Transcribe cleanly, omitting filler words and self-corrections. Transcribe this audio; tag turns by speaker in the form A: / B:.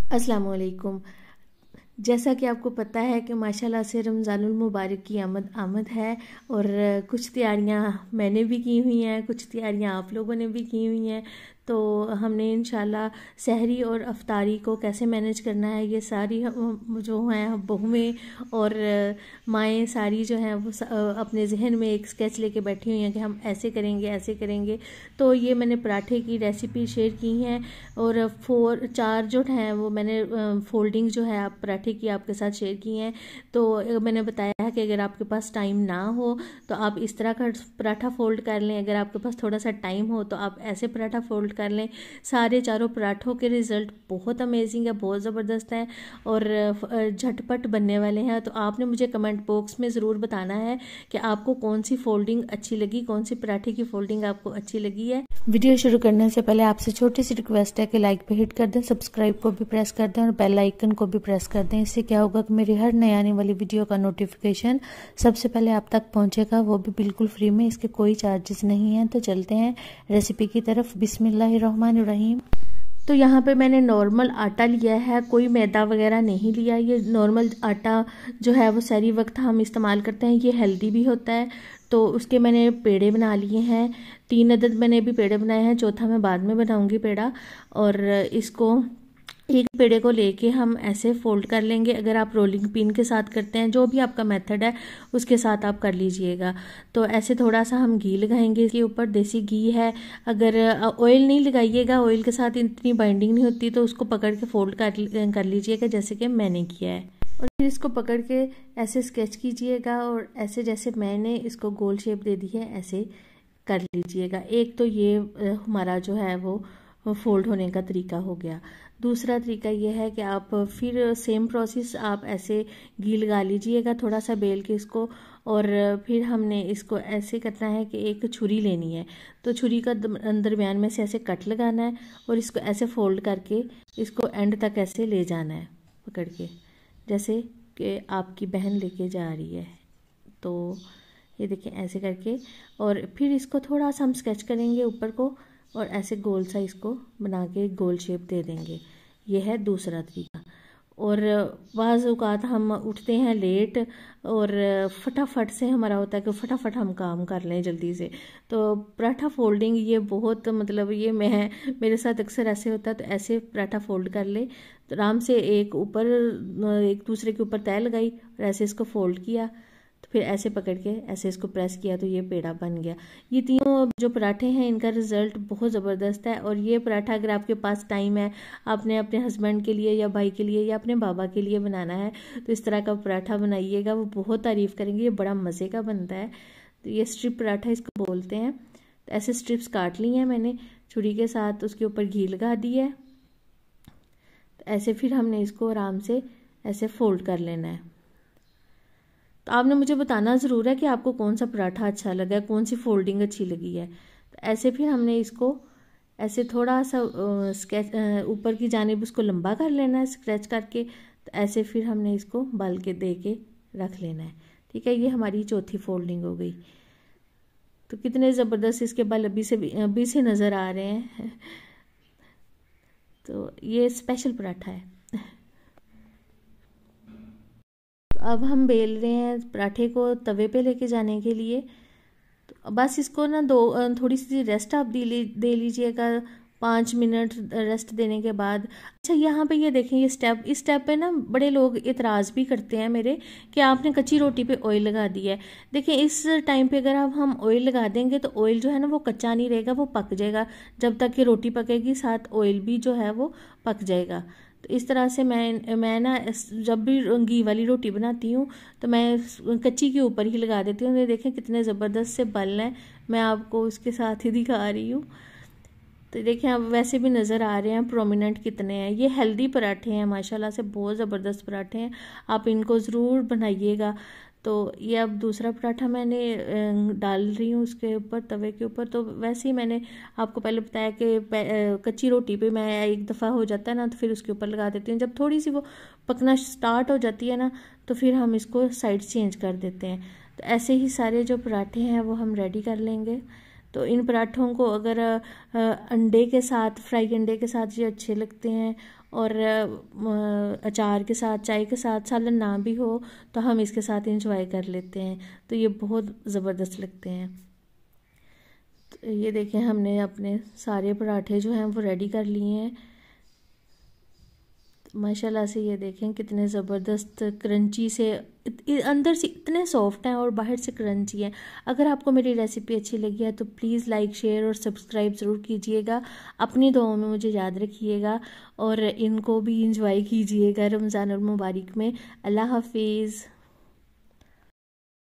A: अस्सलाम वालेकुम। जैसा कि आपको पता है कि माशाल्लाह से रमज़ानुल मुबारक की आमद आमद है और कुछ तैयारियां मैंने भी की हुई हैं, कुछ तैयारियां आप लोगों ने भी की हुई हैं। तो हमने इंशाल्लाह सहरी और अफ्तारी को कैसे मैनेज करना है ये सारी जो हैं बहुएं और माएँ सारी जो हैं वो अपने जहन में एक स्केच लेके बैठी हुई हैं कि हम ऐसे करेंगे। तो ये मैंने पराठे की रेसिपी शेयर की हैं और 4 जो हैं वो मैंने फोल्डिंग जो है आप पराठे की आपके साथ शेयर की हैं। तो मैंने बताया है कि अगर आपके पास टाइम ना हो तो आप इस तरह का पराठा फोल्ड कर लें, अगर आपके पास थोड़ा सा टाइम हो तो आप ऐसे पराठा फोल्ड कर लें। सारे चारों पराठों के रिज़ल्ट बहुत अमेजिंग है, बहुत ज़बरदस्त है और झटपट बनने वाले हैं। तो आपने मुझे कमेंट बॉक्स में ज़रूर बताना है कि आपको कौन सी फोल्डिंग अच्छी लगी, कौन सी पराठे की फोल्डिंग आपको अच्छी लगी है। वीडियो शुरू करने से पहले आपसे छोटी सी रिक्वेस्ट है कि लाइक पे हिट कर दें, सब्सक्राइब को भी प्रेस कर दें और बेल आइकन को भी प्रेस कर दें। इससे क्या होगा कि मेरी हर नई आने वाली वीडियो का नोटिफिकेशन सबसे पहले आप तक पहुंचेगा, वो भी बिल्कुल फ्री में, इसके कोई चार्जेस नहीं हैं। तो चलते हैं रेसिपी की तरफ। बिस्मिल्लाहिर्रहमानिर्रहीम। तो यहाँ पे मैंने नॉर्मल आटा लिया है, कोई मैदा वगैरह नहीं लिया। ये नॉर्मल आटा जो है वो सारी वक्त हम इस्तेमाल करते हैं, ये हेल्दी भी होता है। तो उसके मैंने पेड़े बना लिए हैं, 3 अदद मैंने भी पेड़े बनाए हैं, चौथा मैं बाद में बनाऊंगी पेड़ा। और इसको एक पेड़े को लेके हम ऐसे फोल्ड कर लेंगे। अगर आप रोलिंग पिन के साथ करते हैं, जो भी आपका मेथड है उसके साथ आप कर लीजिएगा। तो ऐसे थोड़ा सा हम घी लगाएंगे, इसके ऊपर देसी घी है। अगर ऑयल नहीं लगाइएगा, ऑयल के साथ इतनी बाइंडिंग नहीं होती, तो उसको पकड़ के फोल्ड कर लीजिएगा जैसे कि मैंने किया है। और फिर इसको पकड़ के ऐसे स्केच कीजिएगा और ऐसे जैसे मैंने इसको गोल शेप दे दी है ऐसे कर लीजिएगा। एक तो ये हमारा जो है वो फोल्ड होने का तरीका हो गया। दूसरा तरीका ये है कि आप फिर सेम प्रोसेस आप ऐसे घी लगा लीजिएगा थोड़ा सा बेल के इसको, और फिर हमने इसको ऐसे करना है कि एक छुरी लेनी है। तो छुरी का दरमियान में से ऐसे कट लगाना है और इसको ऐसे फोल्ड करके इसको एंड तक ऐसे ले जाना है पकड़ के, जैसे कि आपकी बहन लेके जा रही है। तो ये देखें ऐसे करके, और फिर इसको थोड़ा सा हम स्केच करेंगे ऊपर को और ऐसे गोल सा इसको बना के गोल शेप दे देंगे। ये है दूसरा तरीका। और बाज़ औक़ात हम उठते हैं लेट और फटाफट से हमारा होता है कि फटाफट हम काम कर लें जल्दी से। तो पराठा फोल्डिंग ये बहुत मतलब ये मेरे साथ अक्सर ऐसे होता है। तो ऐसे पराठा फोल्ड कर ले, तो आराम से एक दूसरे के ऊपर तय लगाई और ऐसे इसको फोल्ड किया, तो फिर ऐसे पकड़ के ऐसे इसको प्रेस किया तो ये पेड़ा बन गया। ये तीनों जो पराठे हैं इनका रिज़ल्ट बहुत ज़बरदस्त है। और ये पराठा अगर आपके पास टाइम है, आपने अपने हस्बैंड के लिए या भाई के लिए या अपने बाबा के लिए बनाना है, तो इस तरह का पराठा बनाइएगा, वो बहुत तारीफ़ करेंगे। ये बड़ा मज़े का बनता है। तो ये स्ट्रिप पराठा इसको बोलते हैं। तो ऐसे स्ट्रिप्स काट ली हैं मैंने छुरी के साथ, उसके ऊपर घी लगा दी है। तो ऐसे फिर हमने इसको आराम से ऐसे फोल्ड कर लेना है। तो आपने मुझे बताना ज़रूर है कि आपको कौन सा पराठा अच्छा लगा है, कौन सी फोल्डिंग अच्छी लगी है। तो ऐसे फिर हमने इसको ऐसे थोड़ा सा स्केच ऊपर की जानिब उसको लंबा कर लेना है स्क्रैच करके। तो ऐसे फिर हमने इसको बल के दे के रख लेना है। ठीक है, ये हमारी चौथी फोल्डिंग हो गई। तो कितने ज़बरदस्त इसके बल अभी से नज़र आ रहे हैं। तो ये स्पेशल पराठा है। अब हम बेल रहे हैं पराठे को तवे पे लेके जाने के लिए। तो बस इसको ना थोड़ी सी रेस्ट आप दे लीजिएगा, 5 मिनट रेस्ट देने के बाद। अच्छा, यहाँ पे ये देखें, इस स्टेप पे ना बड़े लोग इतराज़ भी करते हैं मेरे कि आपने कच्ची रोटी पे ऑयल लगा दिया है। देखें, इस टाइम पे अगर हम ऑयल लगा देंगे तो ऑयल जो है ना वो कच्चा नहीं रहेगा, वो पक जाएगा। जब तक कि रोटी पकेगी साथ ऑयल भी जो है वो पक जाएगा। तो इस तरह से मैं ना जब भी घी वाली रोटी बनाती हूँ तो मैं कच्ची के ऊपर ही लगा देती हूँ। ये देखें कितने ज़बरदस्त से बल हैं, मैं आपको उसके साथ ही दिखा रही हूँ। तो देखें अब वैसे भी नज़र आ रहे हैं प्रोमिनेंट कितने हैं। ये हेल्दी पराठे हैं, माशाल्लाह से बहुत ज़बरदस्त पराठे हैं, आप इनको ज़रूर बनाइएगा। तो ये अब दूसरा पराठा मैंने डाल रही हूँ उसके ऊपर, तवे के ऊपर। तो वैसे ही मैंने आपको पहले बताया कि कच्ची रोटी पे मैं एक दफ़ा हो जाता है ना तो फिर उसके ऊपर लगा देती हूँ। जब थोड़ी सी वो पकना स्टार्ट हो जाती है ना तो फिर हम इसको साइड चेंज कर देते हैं। तो ऐसे ही सारे जो पराठे हैं वो हम रेडी कर लेंगे। तो इन पराठों को अगर अंडे के साथ, फ्राई अंडे के साथ ये अच्छे लगते हैं, और अचार के साथ, चाय के साथ, सालन ना भी हो तो हम इसके साथ इंजॉय कर लेते हैं। तो ये बहुत ज़बरदस्त लगते हैं। तो ये देखें, हमने अपने सारे पराठे जो हैं वो रेडी कर लिए हैं। माशाल्लाह से ये देखें कितने ज़बरदस्त क्रंची से, अंदर से इतने सॉफ्ट हैं और बाहर से क्रंची हैं। अगर आपको मेरी रेसिपी अच्छी लगी है तो प्लीज़ लाइक, शेयर और सब्सक्राइब ज़रूर कीजिएगा। अपनी दुआओं में मुझे याद रखिएगा और इनको भी इंजॉय कीजिएगा रमज़ानुल मुबारक में। अल्लाह हाफिज़।